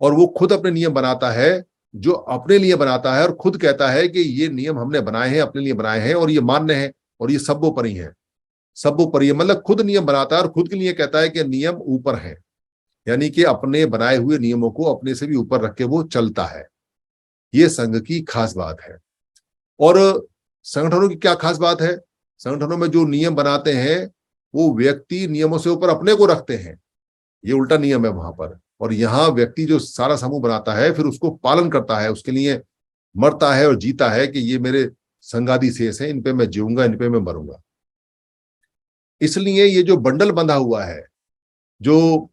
S1: और वो खुद अपने नियम बनाता है, जो अपने लिए बनाता है और खुद कहता है कि ये नियम हमने बनाए हैं, अपने लिए बनाए हैं और ये मान्य है, और ये सर्वोपरि है। सर्वोपरि मतलब खुद नियम बनाता है और खुद के लिए कहता है कि नियम ऊपर है, यानी कि अपने बनाए हुए नियमों को अपने से भी ऊपर रख के वो चलता है। ये संघ की खास बात है। और संगठनों की क्या खास बात है? संगठनों में जो नियम बनाते हैं वो व्यक्ति नियमों से ऊपर अपने को रखते हैं, ये उल्टा नियम है वहां पर। और यहाँ व्यक्ति जो सारा समूह बनाता है फिर उसको पालन करता है, उसके लिए मरता है और जीता है कि ये मेरे संगादी शेष हैं, इन पे मैं जीऊंगा, इन पे मैं मरूंगा। इसलिए ये जो बंडल बंधा हुआ है, जो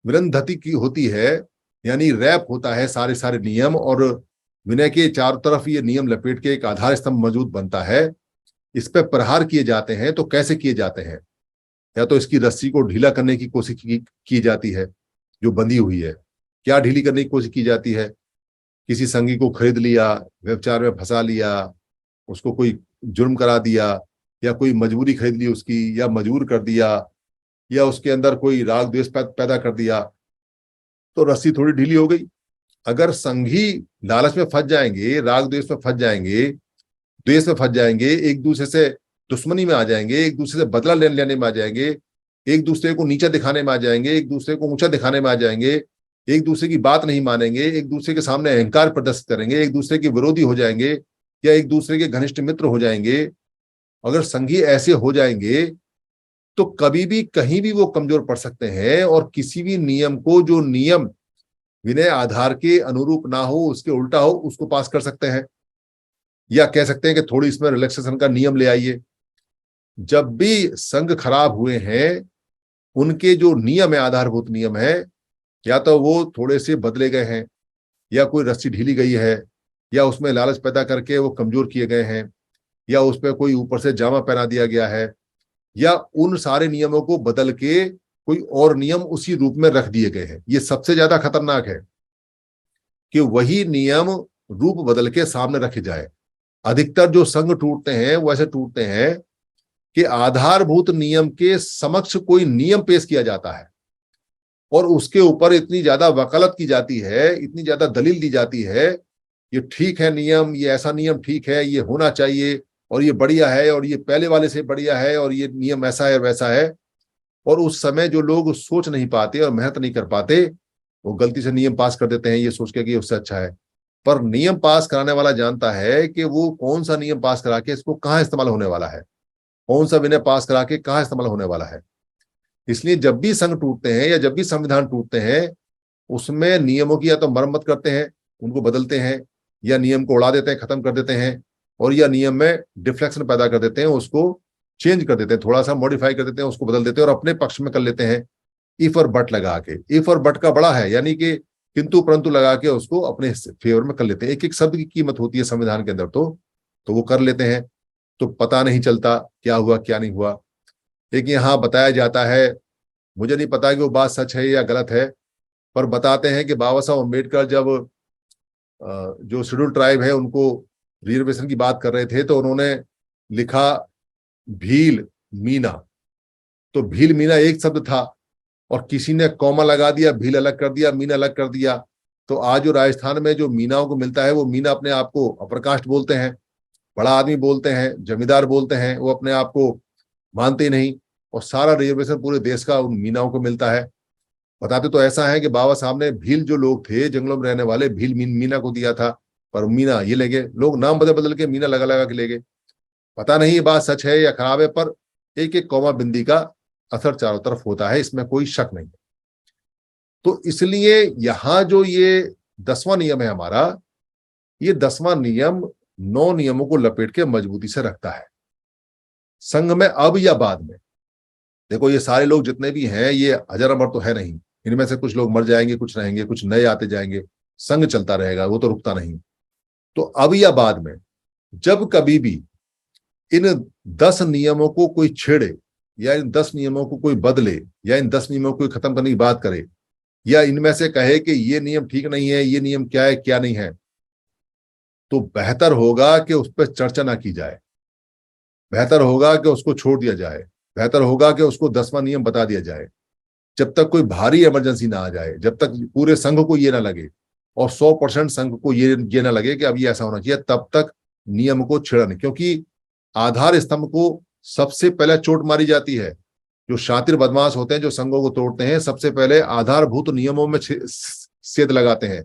S1: विरंधति की होती है, यानी रैप होता है सारे सारे नियम, और विनय के चारों तरफ ये नियम लपेट के एक आधार स्तंभ मौजूद बनता है। इस पे प्रहार किए जाते हैं तो कैसे किए जाते हैं? या तो इसकी रस्सी को ढीला करने की कोशिश की जाती है जो बंधी हुई है। क्या ढीली करने की कोशिश की जाती है? किसी संगी को खरीद लिया, व्यभिचार में फंसा लिया, उसको कोई जुर्म करा दिया, या कोई मजबूरी खरीद ली उसकी, या मजबूर कर दिया, या उसके अंदर कोई राग द्वेष पैदा कर दिया, तो रस्सी थोड़ी ढीली हो गई। अगर संगी लालच में फंस जाएंगे, राग द्वेष में फंस जाएंगे, द्वेष में फंस जाएंगे, एक दूसरे से दुश्मनी में आ जाएंगे, एक दूसरे से बदला लेने में आ जाएंगे, एक दूसरे को नीचा दिखाने में आ जाएंगे, एक दूसरे को ऊंचा दिखाने में आ जाएंगे, एक दूसरे की बात नहीं मानेंगे, एक दूसरे के सामने अहंकार प्रदर्शित करेंगे, एक दूसरे के विरोधी हो जाएंगे, या एक दूसरे के घनिष्ठ मित्र हो जाएंगे। अगर संगी ऐसे हो जाएंगे तो कभी भी कहीं भी वो कमजोर पड़ सकते हैं, और किसी भी नियम को, जो नियम विनय आधार के अनुरूप ना हो, उसके उल्टा हो, उसको पास कर सकते हैं। या कह सकते हैं कि थोड़ी इसमें रिलैक्सेशन का नियम ले आइए। जब भी संघ खराब हुए हैं, उनके जो नियम है, आधारभूत नियम है, या तो वो थोड़े से बदले गए हैं, या कोई रस्सी ढीली गई है, या उसमें लालच पैदा करके वो कमजोर किए गए हैं, या उस पर कोई ऊपर से जामा पहना दिया गया है, या उन सारे नियमों को बदल के कोई और नियम उसी रूप में रख दिए गए हैं। ये सबसे ज्यादा खतरनाक है कि वही नियम रूप बदल के सामने रखे जाए। अधिकतर जो संघ टूटते हैं वो ऐसे टूटते हैं कि आधारभूत नियम के समक्ष कोई नियम पेश किया जाता है, और उसके ऊपर इतनी ज्यादा वकालत की जाती है, इतनी ज्यादा दलील दी जाती है, ये ठीक है नियम, ये ऐसा नियम ठीक है, ये होना चाहिए, और ये बढ़िया है, और ये पहले वाले से बढ़िया है, और ये नियम ऐसा है वैसा है। और उस समय जो लोग सोच नहीं पाते और मेहनत नहीं कर पाते, वो गलती से नियम पास कर देते हैं ये सोच के कि उससे अच्छा है। पर नियम पास कराने वाला जानता है कि वो कौन सा नियम पास करा के इसको कहाँ इस्तेमाल होने वाला है, कौन सा विनय पास करा के कहाँ इस्तेमाल होने वाला है। इसलिए जब भी संघ टूटते हैं या जब भी संविधान टूटते हैं, उसमें नियमों की या तो मरम्मत करते हैं, उनको बदलते हैं, या नियम को उड़ा देते हैं, खत्म कर देते हैं, और या नियम में डिफ्लेक्शन पैदा कर देते हैं, उसको चेंज कर देते हैं, थोड़ा सा मॉडिफाई कर देते हैं, उसको बदल देते हैं और अपने पक्ष में कर लेते हैं, इफ और बट लगा के। इफ और बट का बड़ा है, यानी कि किंतु परंतु लगा के उसको अपने फेवर में कर लेते हैं। एक एक शब्द की कीमत होती है संविधान के अंदर, तो वो कर लेते हैं, तो पता नहीं चलता क्या हुआ क्या नहीं हुआ। लेकिन यहाँ बताया जाता है, मुझे नहीं पता कि वो बात सच है या गलत है, पर बताते हैं कि बाबा साहब अम्बेडकर जब जो शेड्यूल ट्राइब है उनको रिजर्वेशन की बात कर रहे थे, तो उन्होंने लिखा भील मीना। तो भील मीना एक शब्द था, और किसी ने कॉमा लगा दिया, भील अलग कर दिया, मीना अलग कर दिया, तो आज जो राजस्थान में जो मीनाओं को मिलता है, वो मीना अपने आप को अपर कास्ट बोलते हैं, बड़ा आदमी बोलते हैं, जमींदार बोलते हैं, वो अपने आप को मानते ही नहीं, और सारा रिजर्वेशन पूरे देश का उन मीनाओं को मिलता है। बताते तो ऐसा है कि बाबा साहब ने भील जो लोग थे जंगलों में रहने वाले, भील मीना को दिया था, पर मीना ये ले गए लोग, नाम बदल बदल के मीना लगा लगा के ले गए। पता नहीं ये बात सच है या खराब है, पर एक एक कौमा बिंदी का असर चारों तरफ होता है, इसमें कोई शक नहीं। तो इसलिए यहां जो ये 10वां नियम है हमारा, ये 10वां नियम 9 नियमों को लपेट के मजबूती से रखता है। संघ में अब या बाद में, देखो ये सारे लोग जितने भी हैं ये अजर अमर तो है नहीं, इनमें से कुछ लोग मर जाएंगे, कुछ रहेंगे, कुछ नए आते जाएंगे, संघ चलता रहेगा, वो तो रुकता नहीं। तो अब या बाद में जब कभी भी इन 10 नियमों को कोई छेड़े, या इन 10 नियमों को कोई बदले, या इन 10 नियमों को कोई खत्म करने की बात करे, या इनमें से कहे कि ये नियम ठीक नहीं है, ये नियम क्या है क्या नहीं है, तो बेहतर होगा कि उस पर चर्चा ना की जाए, बेहतर होगा कि उसको छोड़ दिया जाए, बेहतर होगा कि उसको 10वां नियम बता दिया जाए। जब तक कोई भारी इमरजेंसी ना आ जाए, जब तक पूरे संघ को ये ना लगे और 100% संघ को ये ना लगे कि अब ये ऐसा होना चाहिए, तब तक नियम को छेड़ा नहीं। क्योंकि आधार स्तंभ को सबसे पहले चोट मारी जाती है। जो शातिर बदमाश होते हैं, जो संघों को तोड़ते हैं, सबसे पहले आधारभूत नियमों में सेध लगाते हैं।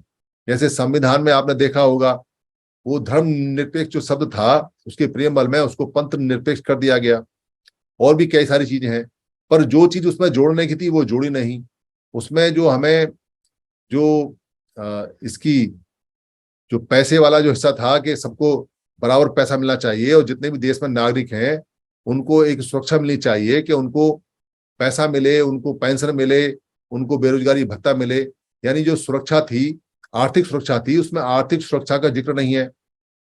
S1: जैसे संविधान में आपने देखा होगा, वो धर्म निरपेक्ष जो शब्द था, उसके प्रेमबल में उसको पंथ निरपेक्ष कर दिया गया। और भी कई सारी चीजें हैं, पर जो चीज उसमें जोड़ने की थी वो जोड़ी नहीं। उसमें जो हमें जो इसकी जो पैसे वाला जो हिस्सा था कि सबको बराबर पैसा मिलना चाहिए, और जितने भी देश में नागरिक हैं उनको एक सुरक्षा मिलनी चाहिए कि उनको पैसा मिले, उनको पेंशन मिले, उनको बेरोजगारी भत्ता मिले, यानी जो सुरक्षा थी, आर्थिक सुरक्षा थी, उसमें आर्थिक सुरक्षा का जिक्र नहीं है।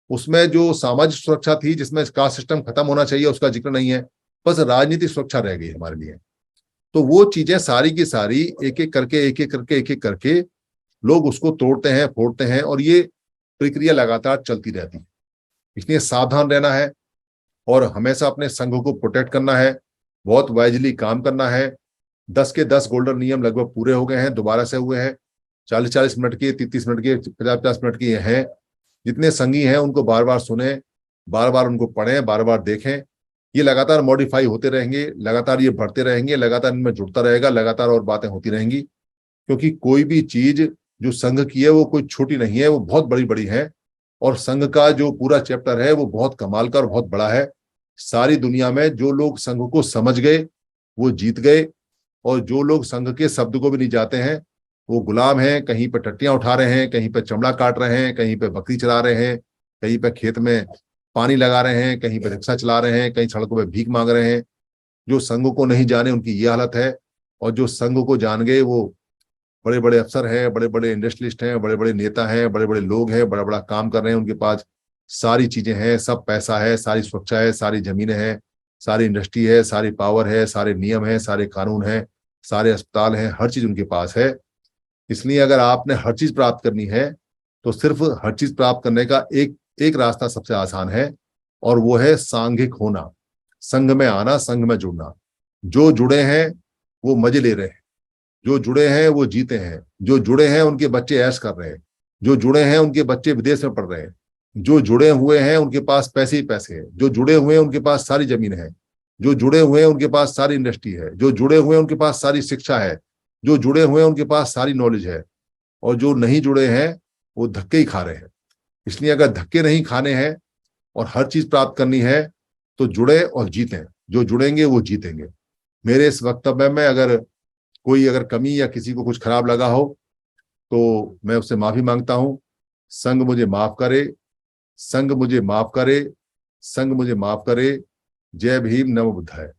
S1: उसमें जो सामाजिक सुरक्षा थी, जिसमें कास्ट सिस्टम खत्म होना चाहिए, उसका जिक्र नहीं है। बस राजनीतिक सुरक्षा रह गई हमारे लिए। तो वो चीजें सारी की सारी एक एक करके एक एक करके लोग उसको तोड़ते हैं, फोड़ते हैं, और ये प्रक्रिया लगातार चलती रहती है। इसलिए सावधान रहना है और हमेशा अपने संघ को प्रोटेक्ट करना है, बहुत वाइजली काम करना है। 10 के 10 गोल्डन नियम लगभग पूरे हो गए हैं, दोबारा से हुए हैं। 40-40 मिनट के, 30-30 मिनट के, 50-50 मिनट के हैं। जितने संघी हैं उनको बार बार सुने, बार बार उनको पढ़ें, बार बार देखें। ये लगातार मॉडिफाई होते रहेंगे, लगातार ये बढ़ते रहेंगे, लगातार इनमें जुड़ता रहेगा, लगातार और बातें होती रहेंगी। क्योंकि कोई भी चीज जो संघ की है वो कोई छोटी नहीं है, वो बहुत बड़ी बड़ी है। और संघ का जो पूरा चैप्टर है वो बहुत कमाल का और बहुत बड़ा है। सारी दुनिया में जो लोग संघ को समझ गए वो जीत गए, और जो लोग संघ के शब्द को भी नहीं जाते हैं वो गुलाम हैं। कहीं पे टट्टियां उठा रहे हैं, कहीं पे चमड़ा काट रहे हैं, कहीं पे बकरी चला रहे हैं, कहीं पे खेत में पानी लगा रहे हैं, कहीं पे रिक्शा चला रहे हैं, कहीं सड़कों पे भीख मांग रहे हैं। जो संघ को नहीं जाने उनकी ये हालत है, और जो संघ को जान गए वो बड़े बड़े अफसर हैं, बड़े बड़े इंडस्ट्रियलिस्ट हैं, बड़े बड़े नेता हैं, बड़े बड़े लोग हैं, बड़ा बड़ा काम कर रहे हैं। उनके पास सारी चीजें हैं, सब पैसा है, सारी सुरक्षा है, सारी जमीनें हैं, सारी इंडस्ट्री है, सारी पावर है, सारे नियम है, सारे कानून हैं, सारे अस्पताल हैं, हर चीज उनके पास है। इसलिए अगर आपने हर चीज प्राप्त करनी है तो सिर्फ हर चीज प्राप्त करने का एक एक रास्ता सबसे आसान है, और वो है सांघिक होना, संघ में आना, संघ में जुड़ना। जो जुड़े हैं वो मजे ले रहे हैं, जो जुड़े हैं वो जीते हैं, जो जुड़े हैं उनके बच्चे ऐश कर रहे हैं, जो जुड़े हैं उनके बच्चे विदेश में पढ़ रहे हैं, जो जुड़े हुए हैं उनके पास पैसे ही पैसे हैं, जो जुड़े हुए हैं उनके पास सारी जमीन है, जो जुड़े हुए हैं उनके पास सारी इंडस्ट्री है, जो जुड़े हुए हैं उनके पास सारी शिक्षा है, जो जुड़े हुए हैं उनके पास सारी नॉलेज है। और जो नहीं जुड़े हैं वो धक्के ही खा रहे हैं। इसलिए अगर धक्के नहीं खाने हैं और हर चीज प्राप्त करनी है तो जुड़े और जीतें। जो जुड़ेंगे वो जीतेंगे। मेरे इस वक्तव्य में अगर कोई कमी या किसी को कुछ खराब लगा हो तो मैं उससे माफी मांगता हूं। संघ मुझे माफ करे, संघ मुझे माफ करे, संघ मुझे माफ करे। जय भीम, नमो बुद्धाय।